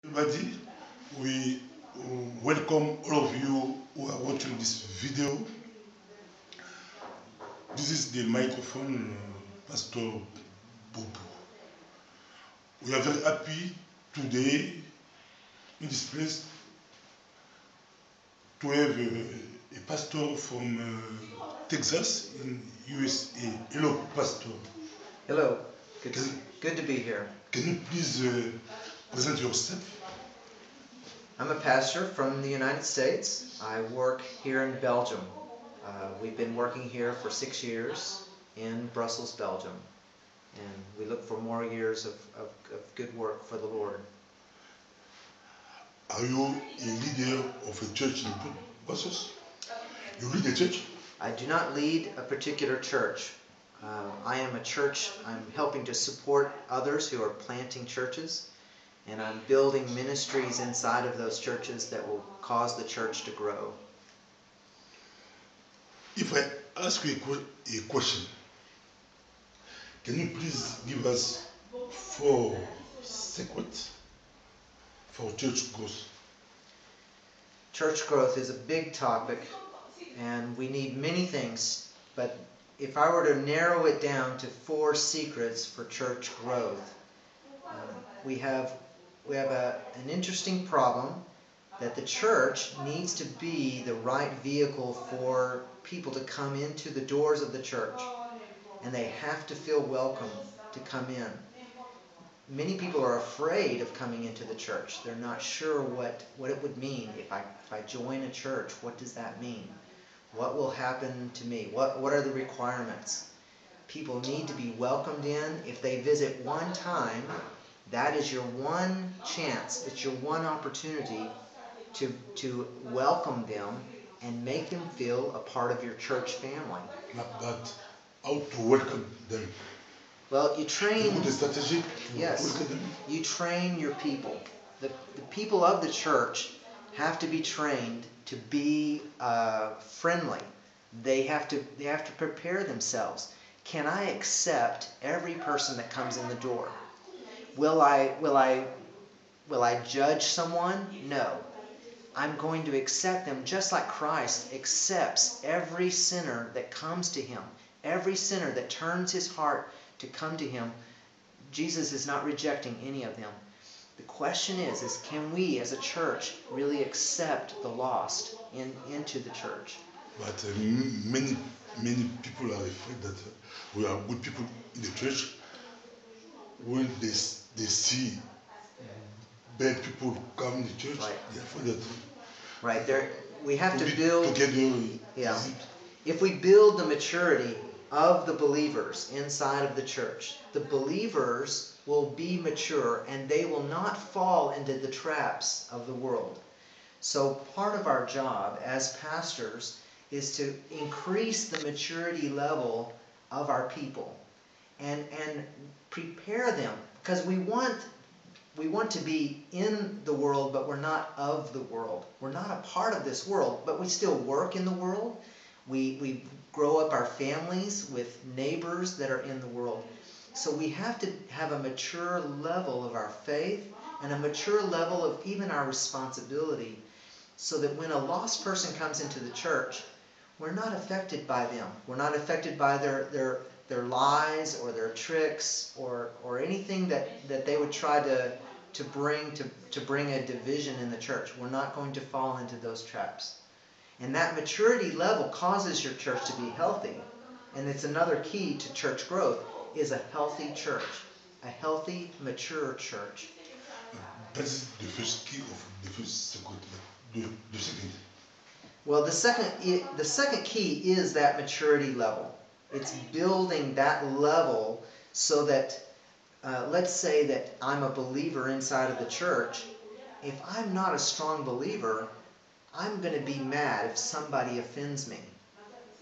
Everybody, we welcome all of you who are watching this video. This is the microphone, Pastor Bobo. We are very happy today in this place to have a pastor from Texas in USA. Hello, Pastor. Hello. Good, Can, good to be here. can you please present yourself? I'm a pastor from the United States. I work here in Belgium. We've been working here for 6 years in Brussels, Belgium. And we look for more years of good work for the Lord. Are you a leader of a church in Brussels? You lead a church? I do not lead a particular church. I am a church. I'm helping to support others who are planting churches. And I'm building ministries inside of those churches that will cause the church to grow. If I ask you a question, can you please give us 4 secrets for church growth? Church growth is a big topic, and we need many things, but if I were to narrow it down to 4 secrets for church growth, we have an interesting problem that the church needs to be the right vehicle for people to come into the doors of the church, and they have to feel welcome to come in. Many people are afraid of coming into the church. They're not sure what it would mean if I join a church. What does that mean? What will happen to me? What are the requirements? People need to be welcomed in. If they visit one time, that is your one chance. It's your one opportunity to welcome them and make them feel a part of your church family. But how to welcome them? Well, you train. Put a strategy to Yes, welcome them. you train your people. The people of the church have to be trained to be friendly. They have to prepare themselves. Can I accept every person that comes in the door? Will I judge someone? No. I'm going to accept them just like Christ accepts every sinner that comes to him. Every sinner that turns his heart to come to him, Jesus is not rejecting any of them. The question is can we as a church really accept the lost into the church? But many people are afraid that we are good people in the church. When they see bad people come to church, Right. they are afraid that Right there, we have to be build. together. Yeah. If we build the maturity of the believers inside of the church, the believers will be mature and they will not fall into the traps of the world. So part of our job as pastors is to increase the maturity level of our people and prepare them, because we want to be in the world, but we're not of the world. We're not a part of this world, but we still work in the world. We grow up our families with neighbors that are in the world. So we have to have a mature level of our faith and a mature level of even our responsibility, so that when a lost person comes into the church, we're not affected by them. We're not affected by their lies or their tricks or anything that they would try to bring a division in the church. We're not going to fall into those traps. And that maturity level causes your church to be healthy. And it's another key to church growth, is a healthy church. A healthy, mature church. That's the first key of the first secret. The second. Well, the second key is that maturity level. It's building that level so that, let's say that I'm a believer inside of the church. If I'm not a strong believer, I'm going to be mad if somebody offends me.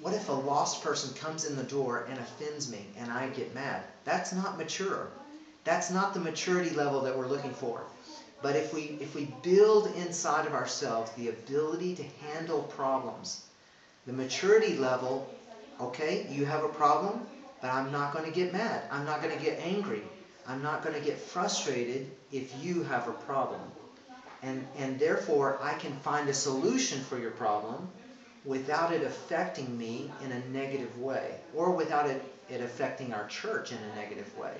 What if a lost person comes in the door and offends me and I get mad? That's not mature. That's not the maturity level that we're looking for. But if we build inside of ourselves the ability to handle problems, the maturity level, okay, you have a problem, but I'm not going to get mad. I'm not going to get angry. I'm not going to get frustrated if you have a problem. And therefore, I can find a solution for your problem without it affecting me in a negative way, or without it affecting our church in a negative way.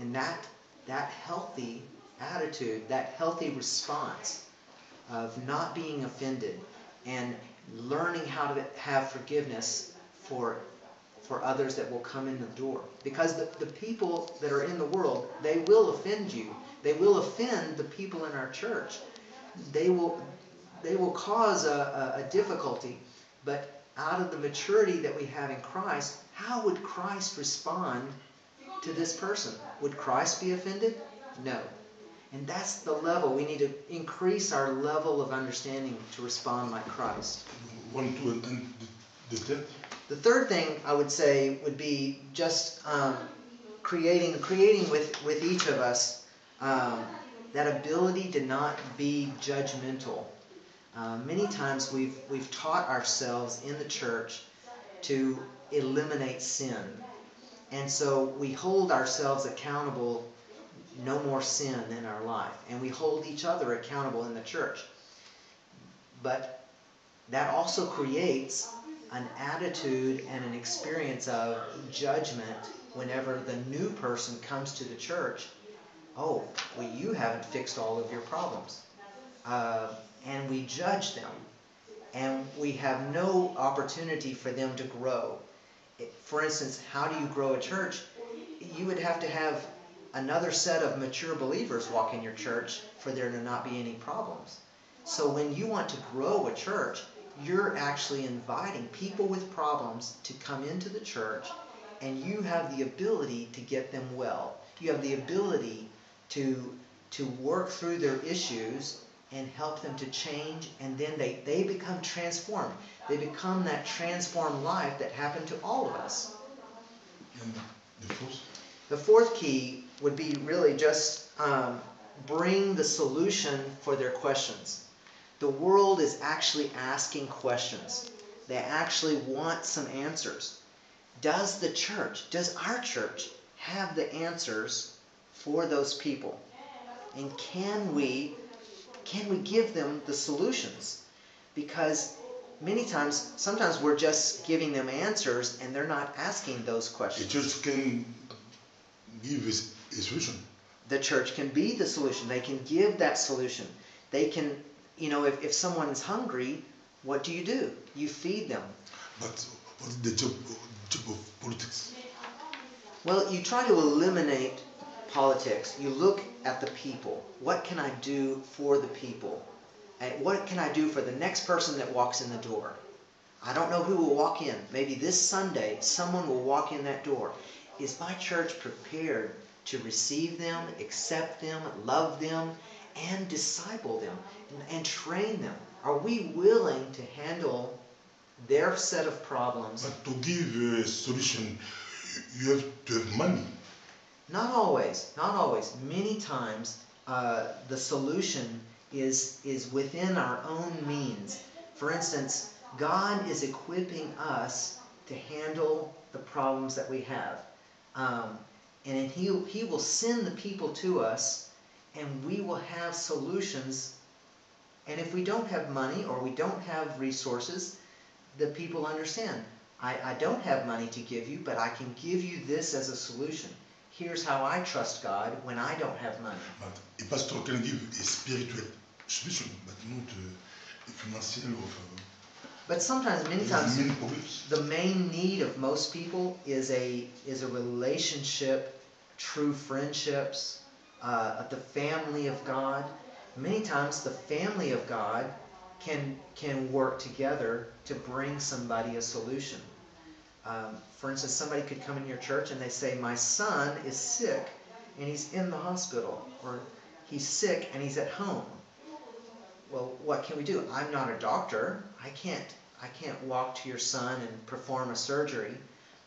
And that healthy attitude, that healthy response of not being offended and learning how to have forgiveness for others that will come in the door. Because the people that are in the world, they will offend you. They will offend the people in our church. They will cause a difficulty. But out of the maturity that we have in Christ, how would Christ respond to this person? Would Christ be offended? No. And that's the level. We need to increase our level of understanding to respond like Christ. One, two, and the third? The third thing I would say would be just creating with each of us that ability to not be judgmental. Many times we've taught ourselves in the church to eliminate sin. And so we hold ourselves accountable, no more sin in our life. And we hold each other accountable in the church. But that also creates an attitude and an experience of judgment whenever the new person comes to the church. Oh, well, you haven't fixed all of your problems. And we judge them. And we have no opportunity for them to grow. For instance, how do you grow a church? You would have to have another set of mature believers walk in your church for there to not be any problems. So when you want to grow a church, you're actually inviting people with problems to come into the church, and you have the ability to get them well. You have the ability to work through their issues and help them to change, and then they become transformed. They become that transformed life that happened to all of us. And the fourth? The fourth key would be really just bring the solution for their questions. The world is actually asking questions. They actually want some answers. Does our church have the answers for those people? And can we give them the solutions? Because sometimes we're just giving them answers and they're not asking those questions. The church can give a solution. The church can be the solution. They can give that solution. They can, if someone is hungry, what do? You feed them. But what's the job of politics? Well, you try to eliminate politics. You look at the people. What can I do for the people? And what can I do for the next person that walks in the door? I don't know who will walk in. Maybe this Sunday, someone will walk in that door. Is my church prepared to receive them, accept them, love them, and disciple them, and train them? Are we willing to handle their set of problems? But to give a solution, you have to have money. Not always. Not always. Many times, the solution is within our own means. For instance, God is equipping us to handle the problems that we have. And He will send the people to us, and we will have solutions. And if we don't have money or we don't have resources, the people understand. I don't have money to give you, but I can give you this as a solution. Here's how I trust God when I don't have money. But a pastor can give a spiritual solution, but not a financial or... But many times, the main need of most people is a relationship, true friendships, the family of God. Many times, the family of God can work together to bring somebody a solution. For instance, somebody could come in your church and they say, my son is sick and he's in the hospital, or he's sick and he's at home. Well, what can we do? I'm not a doctor. I can't walk to your son and perform a surgery.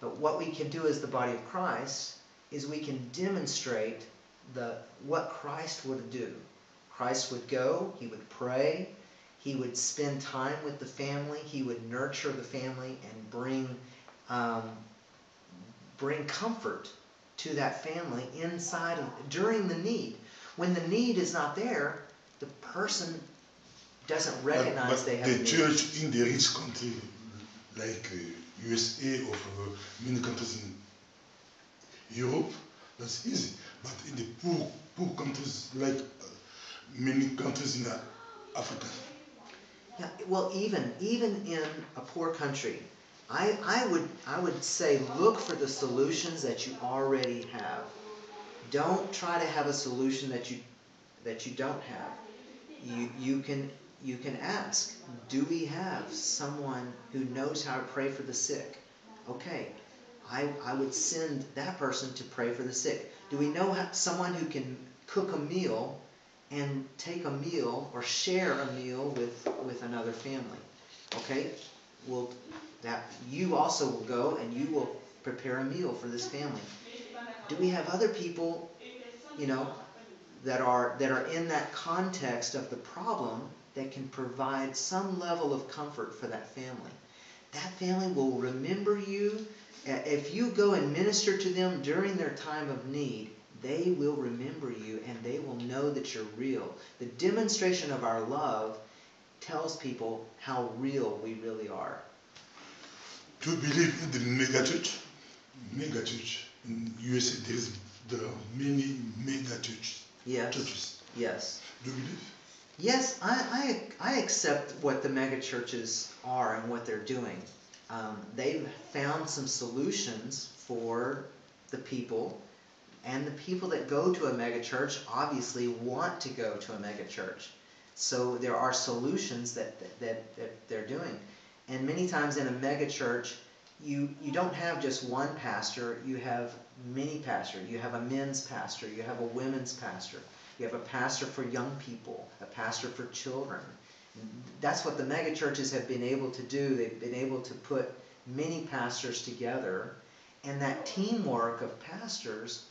But what we can do as the body of Christ is we can demonstrate what Christ would do. Christ would go, He would pray, He would spend time with the family, He would nurture the family and bring comfort to that family during the need. When the need is not there, the person doesn't recognize but they have the a need. church in the rich country, like USA or many countries in Europe, that's easy. But in the poor countries, like many countries in Africa, Yeah, well, even in a poor country, I would say look for the solutions that you already have. Don't try to have a solution that you don't have. You can ask, do we have someone who knows how to pray for the sick? Okay, I would send that person to pray for the sick. Do we know someone who can cook a meal and take a meal or share a meal with another family? Okay, well, that you also will go and you will prepare a meal for this family. Do we have other people, that are in that context of the problem that can provide some level of comfort for that family? That family will remember you. If you go and minister to them during their time of need, they will remember you and they will know that you're real. The demonstration of our love tells people how real we really are. to believe in the megachurch. Megachurch in USA, there are many megachurches. Yes. Churches. Yes. Do you believe? Yes, I accept what the mega churches are and what they're doing. They've found some solutions for the people, and the people that go to a mega church obviously want to go to a mega church. So there are solutions that they're doing. And many times in a mega church, you don't have just one pastor, you have many pastors. You have a men's pastor, you have a women's pastor, you have a pastor for young people, a pastor for children. That's what the mega churches have been able to do. They've been able to put many pastors together, and that teamwork of pastors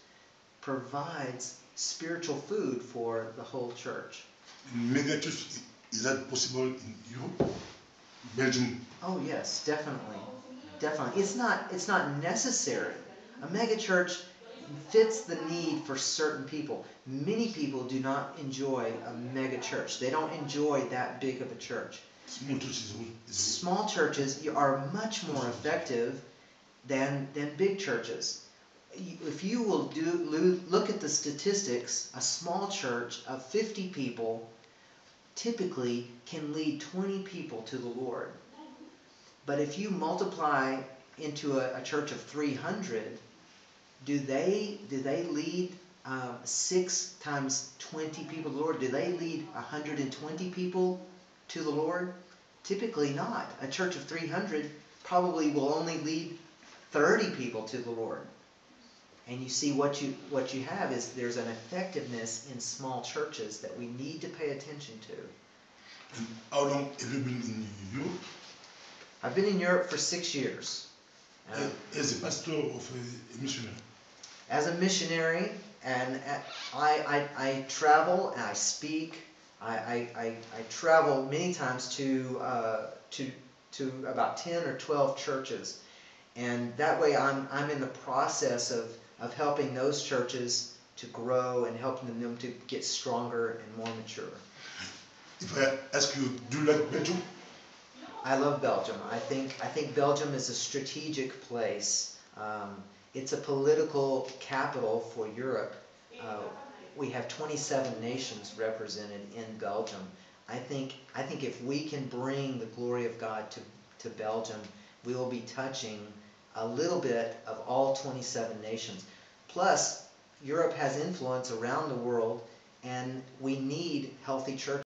provides spiritual food for the whole church. In megachurch, is that possible in Europe? Belgium? Oh yes, definitely. Definitely. It's not necessary. A megachurch fits the need for certain people. Many people do not enjoy a mega church. They don't enjoy that big of a church. Small churches. Small churches are much more effective than big churches. If you will look at the statistics, a small church of 50 people typically can lead 20 people to the Lord. But if you multiply into a church of 300, do they lead 6 times 20 people to the Lord? Do they lead 120 people to the Lord? Typically not. A church of 300 probably will only lead 30 people to the Lord. And you see what you have is there's an effectiveness in small churches that we need to pay attention to. And how long have you been in Europe? I've been in Europe for 6 years. As a pastor of a missionary? As a missionary, and I travel and I speak. I travel many times to about 10 or 12 churches, and that way I'm in the process of helping those churches to grow and helping them to get stronger and more mature. If I ask you, do you like Belgium? I love Belgium. I think Belgium is a strategic place. It's a political capital for Europe. We have 27 nations represented in Belgium. I think if we can bring the glory of God to Belgium, we will be touching a little bit of all 27 nations. Plus, Europe has influence around the world, and we need healthy churches.